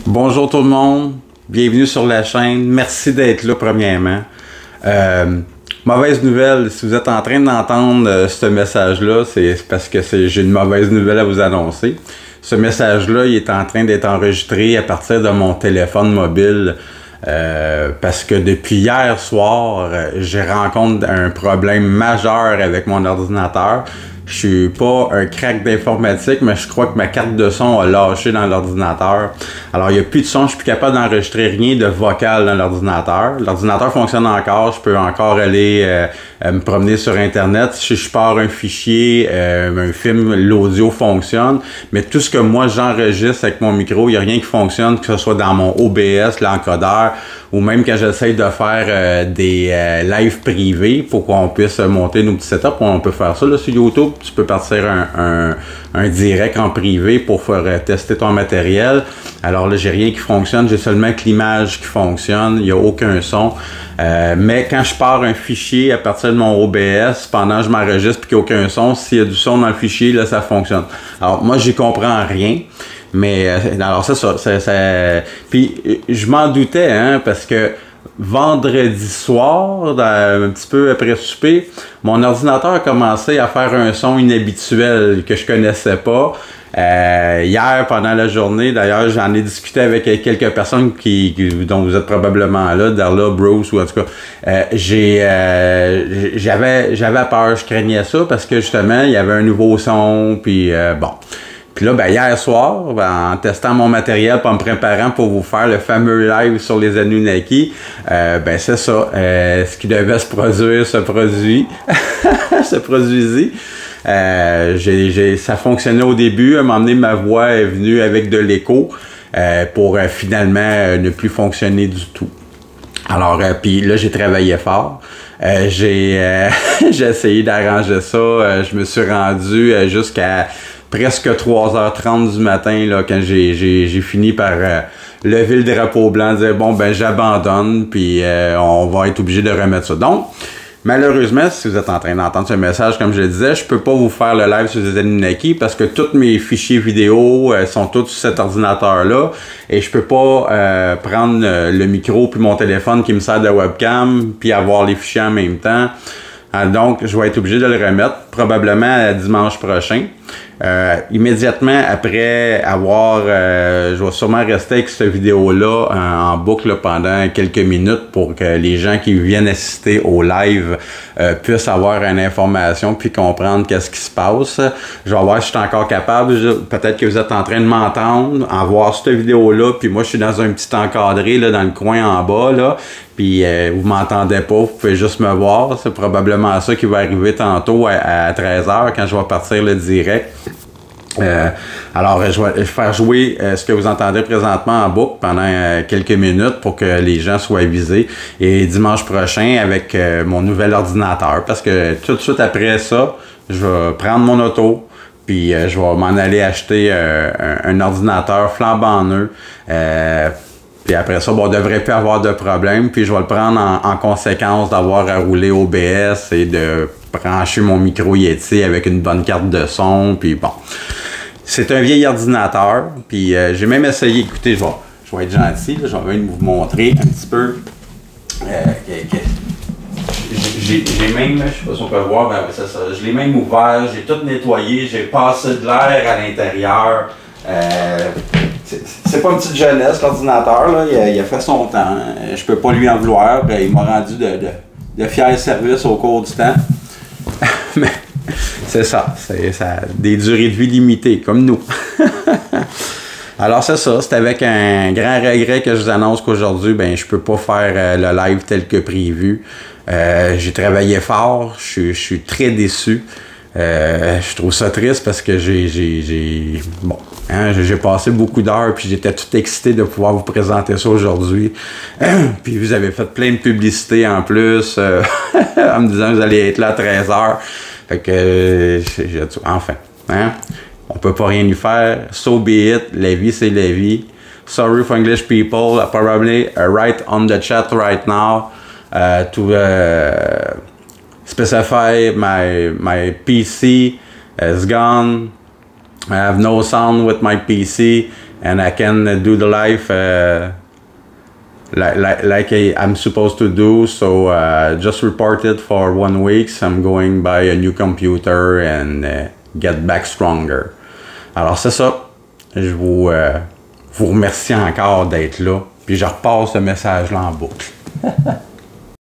Bonjour tout le monde, bienvenue sur la chaîne, merci d'être là premièrement. Mauvaise nouvelle, si vous êtes en train d'entendre ce message-là, c'est parce que j'ai une mauvaise nouvelle à vous annoncer. Ce message-là, il est en train d'être enregistré à partir de mon téléphone mobile parce que depuis hier soir, j'ai rencontré un problème majeur avec mon ordinateur. Je suis pas un crack d'informatique, mais je crois que ma carte de son a lâché dans l'ordinateur. Alors, il n'y a plus de son, je suis plus capable d'enregistrer rien de vocal dans l'ordinateur. L'ordinateur fonctionne encore, je peux encore aller me promener sur Internet. Si je pars un fichier, un film, l'audio fonctionne. Mais tout ce que moi j'enregistre avec mon micro, il n'y a rien qui fonctionne, que ce soit dans mon OBS, l'encodeur, ou même quand j'essaye de faire des lives privés pour qu'on puisse monter nos petits setups. On peut faire ça là, sur YouTube. Tu peux partir un direct en privé pour faire tester ton matériel. Alors là, j'ai rien qui fonctionne. J'ai seulement que l'image qui fonctionne. Il n'y a aucun son. Mais quand je pars un fichier à partir de mon OBS, pendant que je m'enregistre et qu'il n'y a aucun son, s'il y a du son dans le fichier, là, ça fonctionne. Alors moi, j'y comprends rien. Mais alors c'est ça. Puis je m'en doutais, hein, parce que vendredi soir, un petit peu après souper, mon ordinateur a commencé à faire un son inhabituel que je connaissais pas. Hier, pendant la journée, d'ailleurs, j'en ai discuté avec quelques personnes dont vous êtes probablement là, Darla, Bruce, ou en tout cas, j'avais peur, je craignais ça parce que justement, il y avait un nouveau son, puis bon. Puis là, hier soir, en testant mon matériel, en me préparant pour vous faire le fameux live sur les Anunnaki, c'est ça. Ce qui devait se produire se produit. se produisit. Ça fonctionnait au début. À un moment donné, ma voix est venue avec de l'écho pour finalement ne plus fonctionner du tout. Alors, puis là, j'ai travaillé fort. J'ai essayé d'arranger ça. Je me suis rendu jusqu'à presque 3h30 du matin là, quand j'ai fini par lever le drapeau blanc, dire bon j'abandonne, puis on va être obligé de remettre ça. Donc, malheureusement, si vous êtes en train d'entendre ce message, comme je le disais, je peux pas vous faire le live sur les Anunnaki parce que tous mes fichiers vidéo sont tous sur cet ordinateur-là et je peux pas prendre le micro puis mon téléphone qui me sert de webcam puis avoir les fichiers en même temps. Donc, je vais être obligé de le remettre probablement dimanche prochain. Immédiatement après avoir, je vais sûrement rester avec cette vidéo-là en boucle pendant quelques minutes pour que les gens qui viennent assister au live puissent avoir une information puis comprendre qu'est-ce qui se passe. Je vais voir si je suis encore capable. Peut-être que vous êtes en train de m'entendre, en voir cette vidéo-là, puis moi je suis dans un petit encadré là, dans le coin en bas, là, puis vous m'entendez pas, vous pouvez juste me voir. C'est probablement ça qui va arriver tantôt à 13h quand je vais partir le direct. Alors, je vais faire jouer ce que vous entendez présentement en boucle pendant quelques minutes pour que les gens soient avisés. Et dimanche prochain, avec mon nouvel ordinateur, parce que tout de suite après ça, je vais prendre mon auto, puis je vais m'en aller acheter un ordinateur flambant neuf. Puis après ça, on devrait plus avoir de problème. Puis je vais le prendre en conséquence d'avoir à rouler OBS et de brancher mon micro Yeti avec une bonne carte de son. Puis bon, c'est un vieil ordinateur. Puis j'ai même essayé, écoutez, je vais être gentil, là, je vais même vous montrer un petit peu. J'ai même, je sais pas si on peut le voir, c'est ça, je l'ai même ouvert, j'ai tout nettoyé, j'ai passé de l'air à l'intérieur. C'est pas une petite jeunesse, l'ordinateur, là. Il a fait son temps. Je peux pas lui en vouloir. Il m'a rendu de fiers services au cours du temps. Mais c'est ça. Ça a des durées de vie limitées, comme nous. Alors c'est ça. C'est avec un grand regret que je vous annonce qu'aujourd'hui, je peux pas faire le live tel que prévu. J'ai travaillé fort. Je suis très déçu. Je trouve ça triste parce que j'ai passé beaucoup d'heures puis j'étais tout excité de pouvoir vous présenter ça aujourd'hui. Puis vous avez fait plein de publicités en plus en me disant que vous allez être là à 13h. Fait que enfin, hein? On peut pas rien y faire. So be it. La vie, c'est la vie. Sorry for English people. I probably write on the chat right now to specify my PC is gone. I have no sound with my PC and I can do the life like I'm supposed to do. So just report it for 1 week. So I'm going buy a new computer and get back stronger. Alors c'est ça. Je vous remercie encore d'être là. Puis je repasse ce message-là en boucle.